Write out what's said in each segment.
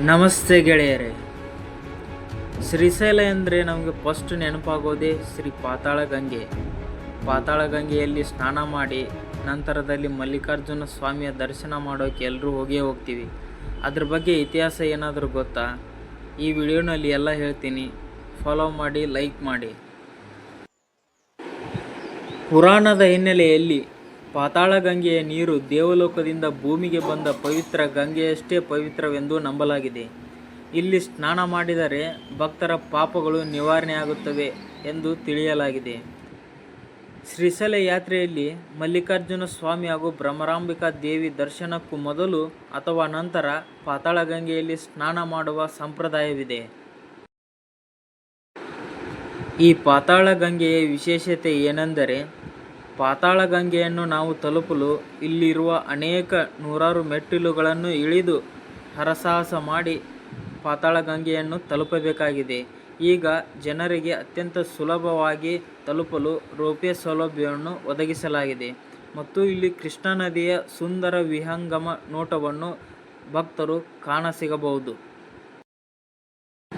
ನಮಸ್ತೆ ಗೆಳೆಯರೇ. ಶ್ರೀಶೈಲ ಎಂದರೆ ನಮಗೆ ಫಸ್ಟ್ ನೆನಪಾಗೋದೇ ಶ್ರೀ ಪಾತಾಳ ಗಂಗೆ. ಪಾತಾಳ ಗಂಗೆಯಲ್ಲಿ ಸ್ನಾನ ಮಾಡಿ ನಂತರದಲ್ಲಿ ಮಲ್ಲಿಕಾರ್ಜುನ ಸ್ವಾಮಿಯ ದರ್ಶನ ಮಾಡೋಕ್ಕೆ ಎಲ್ಲರೂ ಹೋಗ್ತೀವಿ. ಅದ್ರ ಬಗ್ಗೆ ಇತಿಹಾಸ ಏನಾದರೂ ಗೊತ್ತಾ? ಈ ವಿಡಿಯೋನಲ್ಲಿ ಎಲ್ಲ ಹೇಳ್ತೀನಿ. ಫಾಲೋ ಮಾಡಿ, ಲೈಕ್ ಮಾಡಿ. ಪುರಾಣದ ಹಿನ್ನೆಲೆಯಲ್ಲಿ ಪಾತಾಳ ಗಂಗೆಯ ನೀರು ದೇವಲೋಕದಿಂದ ಭೂಮಿಗೆ ಬಂದ ಪವಿತ್ರ ಗಂಗೆಯಷ್ಟೇ ಪವಿತ್ರವೆಂದು ನಂಬಲಾಗಿದೆ. ಇಲ್ಲಿ ಸ್ನಾನ ಮಾಡಿದರೆ ಭಕ್ತರ ಪಾಪಗಳು ನಿವಾರಣೆಯಾಗುತ್ತವೆ ಎಂದು ತಿಳಿಯಲಾಗಿದೆ. ಶ್ರೀಶೈಲ ಯಾತ್ರೆಯಲ್ಲಿ ಮಲ್ಲಿಕಾರ್ಜುನ ಸ್ವಾಮಿ ಹಾಗೂ ಭ್ರಮರಾಂಬಿಕಾ ದೇವಿ ದರ್ಶನಕ್ಕೂ ಮೊದಲು ಅಥವಾ ನಂತರ ಪಾತಾಳ ಗಂಗೆಯಲ್ಲಿ ಸ್ನಾನ ಮಾಡುವ ಸಂಪ್ರದಾಯವಿದೆ. ಈ ಪಾತಾಳ ಗಂಗೆಯ ವಿಶೇಷತೆ ಏನೆಂದರೆ, ಪಾತಾಳ ಗಂಗೆಯನ್ನು ನಾವು ತಲುಪಲು ಇಲ್ಲಿರುವ ಅನೇಕ ನೂರಾರು ಮೆಟ್ಟಿಲುಗಳನ್ನು ಇಳಿದು ಹರಸಾಹಸ ಮಾಡಿ ಪಾತಾಳ ಗಂಗೆಯನ್ನು ತಲುಪಬೇಕಾಗಿದೆ. ಈಗ ಜನರಿಗೆ ಅತ್ಯಂತ ಸುಲಭವಾಗಿ ತಲುಪಲು ರೋಪ್ವೇ ಸೌಲಭ್ಯವನ್ನು ಒದಗಿಸಲಾಗಿದೆ ಮತ್ತು ಇಲ್ಲಿ ಕೃಷ್ಣಾ ನದಿಯ ಸುಂದರ ವಿಹಂಗಮ ನೋಟವನ್ನು ಭಕ್ತರು ಕಾಣಸಿಗಬಹುದು.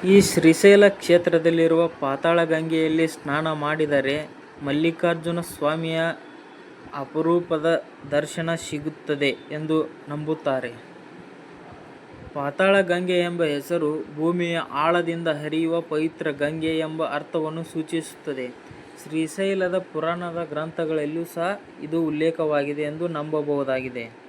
ಈ ಶ್ರೀಶೈಲ ಕ್ಷೇತ್ರದಲ್ಲಿರುವ ಪಾತಾಳ ಗಂಗೆಯಲ್ಲಿ ಸ್ನಾನ ಮಾಡಿದರೆ ಮಲ್ಲಿಕಾರ್ಜುನ ಸ್ವಾಮಿಯ ಅಪರೂಪದ ದರ್ಶನ ಸಿಗುತ್ತದೆ ಎಂದು ನಂಬುತ್ತಾರೆ. ಪಾತಾಳ ಗಂಗೆ ಎಂಬ ಹೆಸರು ಭೂಮಿಯ ಆಳದಿಂದ ಹರಿಯುವ ಪವಿತ್ರ ಗಂಗೆ ಎಂಬ ಅರ್ಥವನ್ನು ಸೂಚಿಸುತ್ತದೆ. ಶ್ರೀಶೈಲದ ಪುರಾಣದ ಗ್ರಂಥಗಳಲ್ಲಿಯೂ ಸಹ ಇದು ಉಲ್ಲೇಖವಾಗಿದೆ ಎಂದು ನಂಬಬಹುದಾಗಿದೆ.